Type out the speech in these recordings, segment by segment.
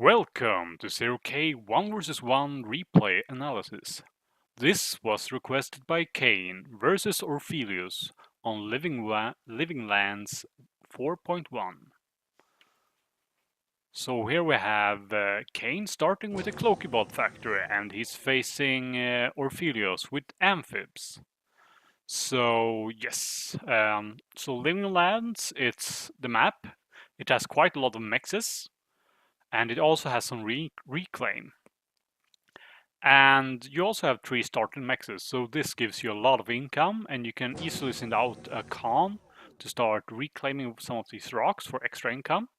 Welcome to 0K 1 vs 1 replay analysis. This was requested by Kaen vs Orfelius on Living Lands 4.1. So here we have Kaen starting with a Cloakybot factory and he's facing Orfelius with Amphibs. So yes, so Living Lands, it's the map. It has quite a lot of mexes and it also has some reclaim. And you also have 3 starting mexes, so this gives you a lot of income and you can easily send out a Kaen to start reclaiming some of these rocks for extra income.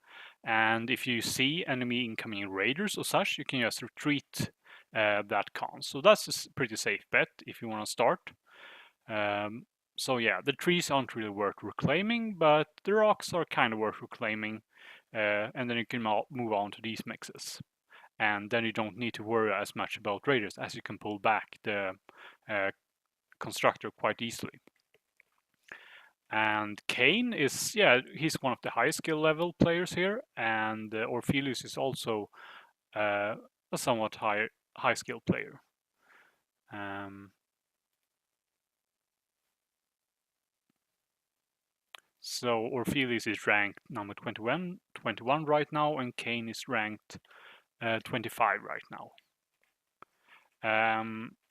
And if you see enemy incoming raiders or such, you can just retreat that Kaen. So that's a pretty safe bet if you want to start. So yeah, the trees aren't really worth reclaiming, but the rocks are kind of worth reclaiming. And then you can move on to these mixes. And then you don't need to worry as much about raiders as you can pull back the constructor quite easily. And Kaen is, yeah, he's one of the high skill level players here, and Orfelius is also a somewhat high skill player. So Orfelius is ranked number 21 right now, and Kaen is ranked 25 right now.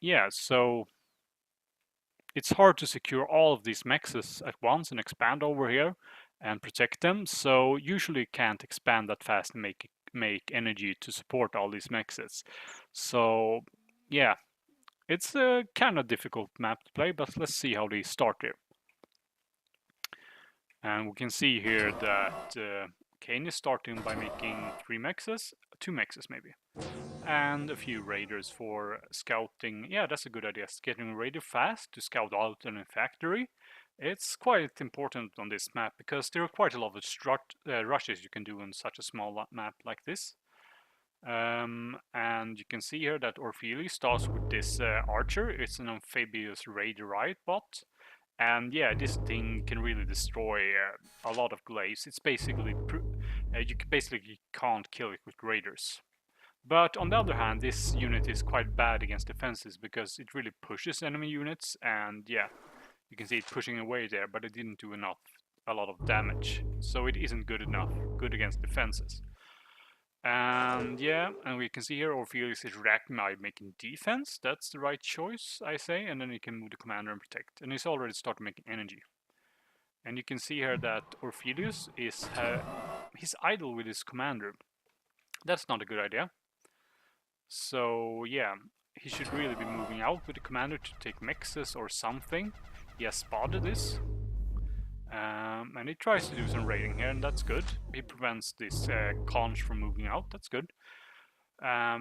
Yeah, so it's hard to secure all of these mexes at once and expand over here and protect them. So usually you can't expand that fast and make energy to support all these mexes. So yeah, it's a kind of difficult map to play, but let's see how they start here. And we can see here that Kaen is starting by making 2 mexes maybe, and a few raiders for scouting. Yeah, that's a good idea. Getting a raider fast to scout out an factory. It's quite important on this map because there are quite a lot of rushes you can do on such a small map like this. And you can see here that Orfelius starts with this archer. It's an amphibious raider riot bot. And yeah, this thing can really destroy a lot of glaives. It's basically you basically can't kill it with raiders. But on the other hand, this unit is quite bad against defenses because it really pushes enemy units, and yeah, you can see it pushing away there, but it didn't do a lot of damage. So it isn't good against defenses. And yeah, and we can see here Orfelius is reacting by making defense. That's the right choice, I say. And then he can move the commander and protect. And he's already started making energy. And you can see here that Orfelius is he's idle with his commander. That's not a good idea. So yeah, he should really be moving out with the commander to take mexes or something. He has spotted this. And he tries to do some raiding here, and that's good. He prevents this conch from moving out, that's good. How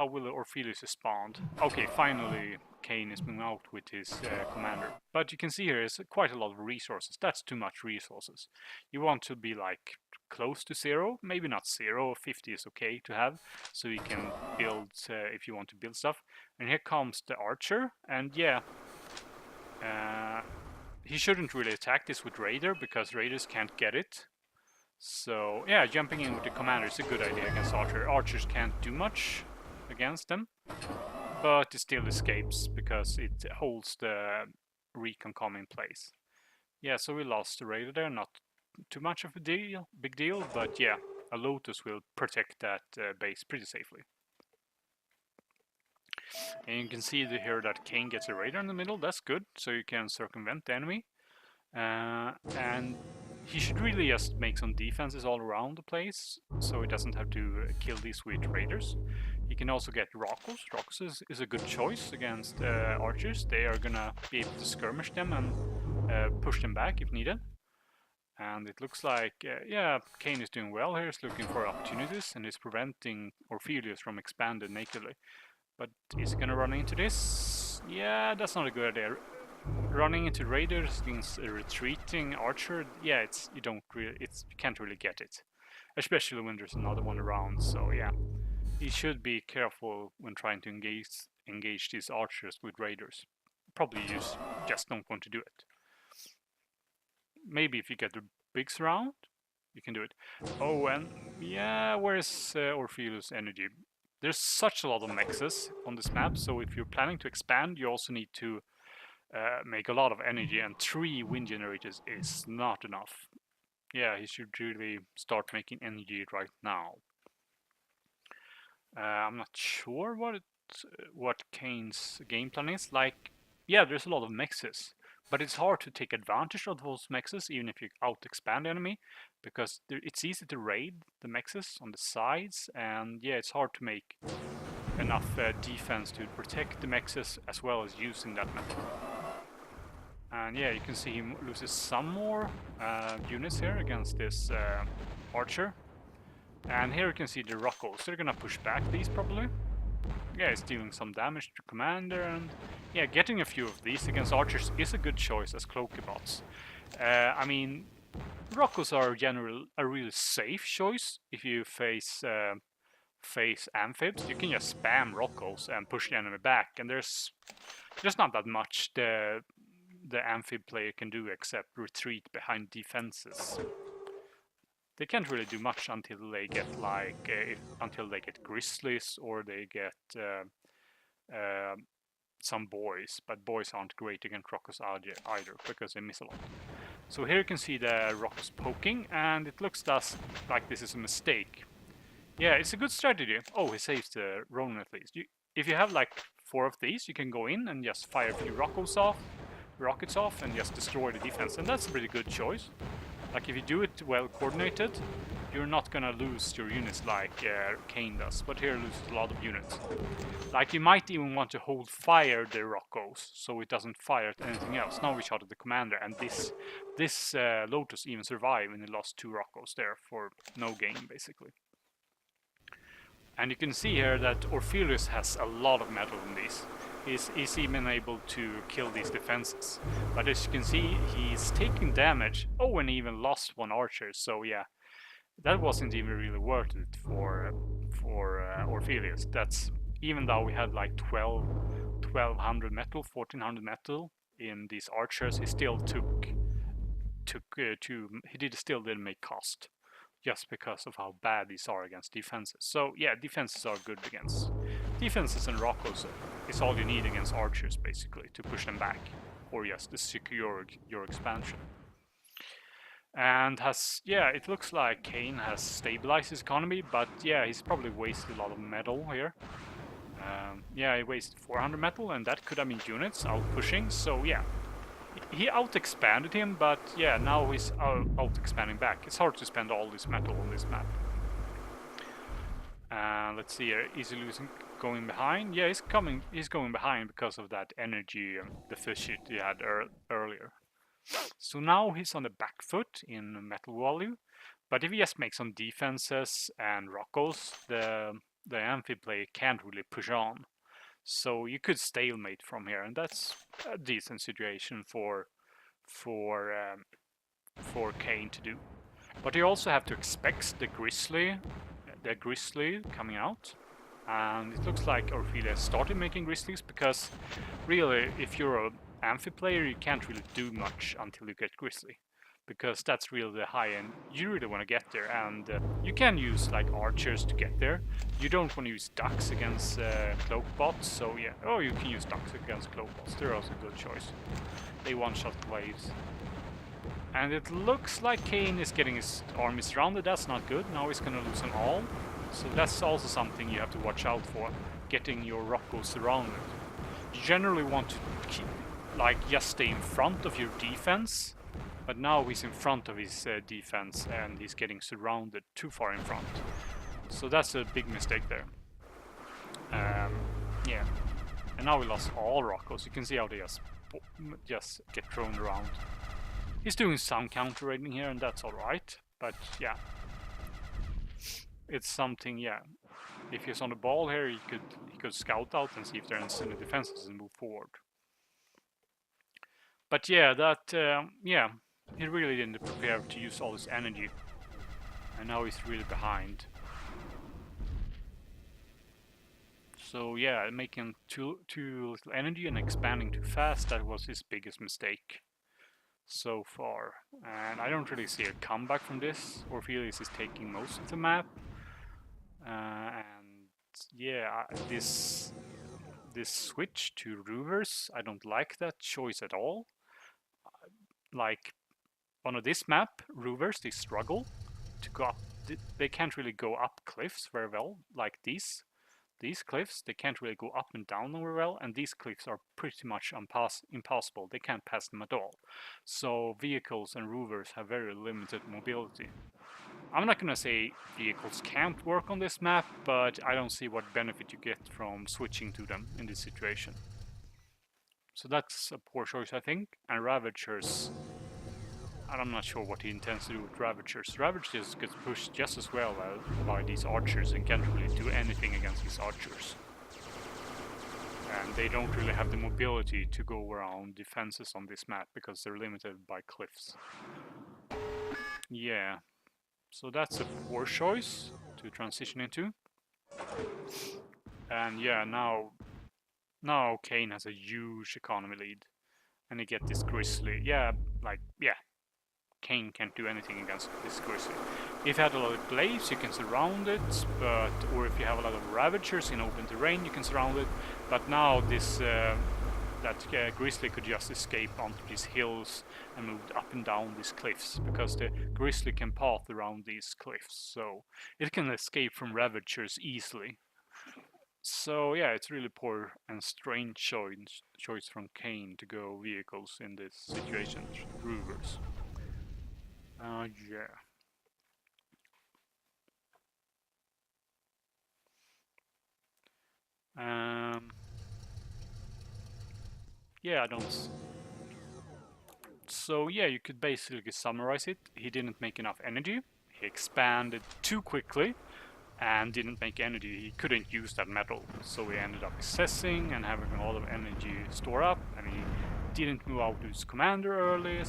will Orfelius respond? Okay, finally Kaen is moving out with his commander. But you can see here is quite a lot of resources. That's too much resources. You want to be like close to 0, maybe not 0, 50 is okay to have, so you can build if you want to build stuff. And here comes the archer, and yeah, he shouldn't really attack this with raider because raiders can't get it. So yeah, jumping in with the commander is a good idea against archer. Archers can't do much against them, but it still escapes because it holds the recon com in place. Yeah, so we lost the raider there, not too much of a big deal, but yeah, a Lotus will protect that base pretty safely. And you can see here that Kaen gets a raider in the middle, that's good, so you can circumvent the enemy. And he should really just make some defenses all around the place, so he doesn't have to kill these with raiders. He can also get Rockos. Rockos is a good choice against archers. They are gonna be able to skirmish them and push them back if needed. And it looks like, yeah, Kaen is doing well here. He's looking for opportunities and is preventing Orfelius from expanding nakedly. But is he gonna run into this? Yeah, that's not a good idea. Running into raiders against a retreating archer, yeah, you can't really get it, especially when there's another one around. So yeah, you should be careful when trying to engage these archers with raiders. Probably you just don't want to do it. Maybe if you get a big surround, You can do it. Oh, and yeah, where's Orfelius energy? There's such a lot of mexes on this map, so if you're planning to expand, you also need to make a lot of energy, and 3 wind generators is not enough. Yeah, he should really start making energy right now. I'm not sure what Kaen's game plan is. Like, yeah, there's a lot of mexes, but it's hard to take advantage of those mexes even if you out-expand the enemy, because it's easy to raid the mexes on the sides, and yeah, it's hard to make enough defense to protect the mexes as well as using that method. And yeah, you can see he loses some more units here against this archer. And here you can see the Rockos. They're gonna push back these probably. Yeah, it's dealing some damage to commander, and yeah, getting a few of these against archers is a good choice as Cloakybots. I mean, Rockos are a really safe choice if you face Amphibs. You can just spam Rockos and push the enemy back, and there's not that much the Amphib player can do except retreat behind defenses. They can't really do much until they get like until they get grizzlies or they get some boys, but boys aren't great against Rockos either because they miss a lot. So here you can see the Rockos poking, and it looks like this is a mistake. Yeah, it's a good strategy. Oh, he saves the Ronin at least. If you have like 4 of these, you can go in and just fire a few rockets off, and just destroy the defense, and that's a pretty good choice. Like, if you do it well coordinated, you're not gonna lose your units like Kaen does, but here loses a lot of units. Like, you might even want to hold fire the Rockos, so it doesn't fire at anything else. Now we shot at the commander, and this Lotus even survived, and he lost 2 Rockos there for no gain, basically. And you can see here that Orfelius has a lot of metal in these. He's even able to kill these defenses. But as you can see, he's taking damage. Oh, and he even lost 1 archer. So yeah, that wasn't even really worth it for Orfelius. That's even though we had like 1200 metal, 1400 metal in these archers, he still still didn't make cost, just because of how bad these are against defenses. So yeah, defenses are good against defenses, and Rockos is all you need against archers, basically, to push them back, or just to secure your expansion. And it looks like Kaen has stabilized his economy, but yeah, he's probably wasted a lot of metal here. Yeah, he wasted 400 metal, and that could have been units out pushing, so yeah. He out-expanded him, but yeah, now he's out-expanding back. It's hard to spend all this metal on this map. Let's see here, is he going behind? Yeah, he's going behind because of that energy deficit he had earlier. So now he's on the back foot in metal value, but if he just makes some defenses and Rockos, the Amphib player can't really push on. So you could stalemate from here, and that's a decent situation for Kaen to do. But you also have to expect the grizzly coming out, and it looks like Orfelius started making grizzlies, because really, if you're an Amphib player, you can't really do much until you get grizzly, because that's really the high end. You really want to get there, and you can use like archers to get there. You don't want to use ducks against Cloakybots, so yeah. Oh, you can use ducks against Cloakybots. They're also a good choice. They one-shot waves. And it looks like Kaen is getting his army surrounded. That's not good. Now he's gonna lose them all. So that's also something you have to watch out for, getting your Rockos surrounded. You generally want to keep, just stay in front of your defense. But now he's in front of his defense, and he's getting surrounded too far in front. So that's a big mistake there. Yeah. And now we lost all Rockos. You can see how they just get thrown around. He's doing some counter raiding here, and that's alright. But yeah. It's something, yeah. If he's on the ball here, he could scout out and see if there's any defenses and move forward. But yeah, yeah. He really didn't prepare to use all his energy, and now he's really behind. So yeah, making too little energy and expanding too fast, that was his biggest mistake. so far. And I don't really see a comeback from this. Orfelius is taking most of the map. And yeah, this switch to Rovers, I don't like that choice at all. Like, on this map, Rovers, they struggle to go up. They can't really go up cliffs very well, like these. These cliffs, they can't really go up and down very well, and these cliffs are pretty much impossible. They can't pass them at all. So vehicles and rovers have very limited mobility. I'm not gonna say vehicles can't work on this map, but I don't see what benefit you get from switching to them in this situation. So that's a poor choice, I think. And Ravagers, I'm not sure what he intends to do with Ravagers. Ravagers gets pushed just as well by these archers and can't really do anything against these archers. And they don't really have the mobility to go around defenses on this map because they're limited by cliffs. Yeah, so that's a poor choice to transition into. And yeah, now Kaen has a huge economy lead. And he get this Grizzly. Yeah, Kaen can't do anything against this Grizzly. If you had a lot of glaives, you can surround it, or if you have a lot of Ravagers in open terrain, you can surround it. But now this Grizzly could just escape onto these hills and move up and down these cliffs, because the Grizzly can path around these cliffs, so it can escape from Ravagers easily. So yeah, it's really poor and strange choice from Kaen to go vehicles in this situation, Rovers. Yeah. Yeah, I don't. So yeah, you could basically summarize it. He didn't make enough energy. He expanded too quickly and didn't make energy. He couldn't use that metal, so he ended up assessing and having a lot of energy store up, and he didn't move out to his commander early.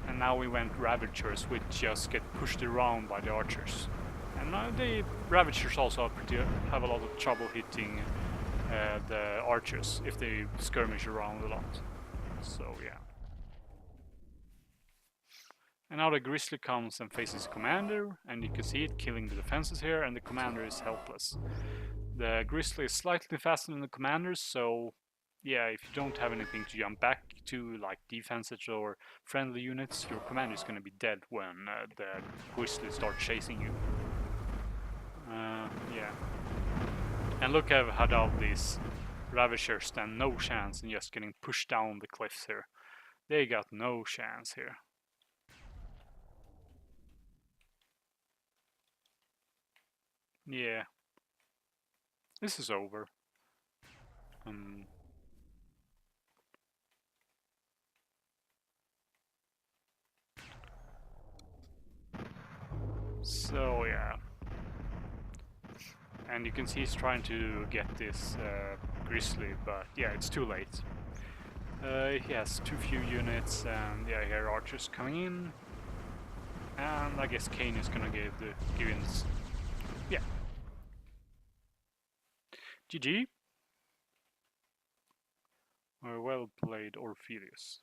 And now we went Ravagers, which just get pushed around by the archers. And the Ravagers also have a lot of trouble hitting the archers if they skirmish around a lot. So yeah. And now the Grizzly comes and faces commander, and you can see it killing the defenses here, and the commander is helpless. The Grizzly is slightly faster than the commander, so yeah, if you don't have anything to jump back to, like defenses or friendly units, your commander is gonna be dead when the Grizzly starts chasing you. Yeah. And look at how these Ravagers stand no chance in just getting pushed down the cliffs here. They got no chance here. Yeah. This is over. So yeah. And you can see he's trying to get this Grizzly, but yeah, it's too late. He has too few units, and yeah, here are archers coming in. And I guess Kaen is gonna give in. Yeah. GG. Well played, Orfelius.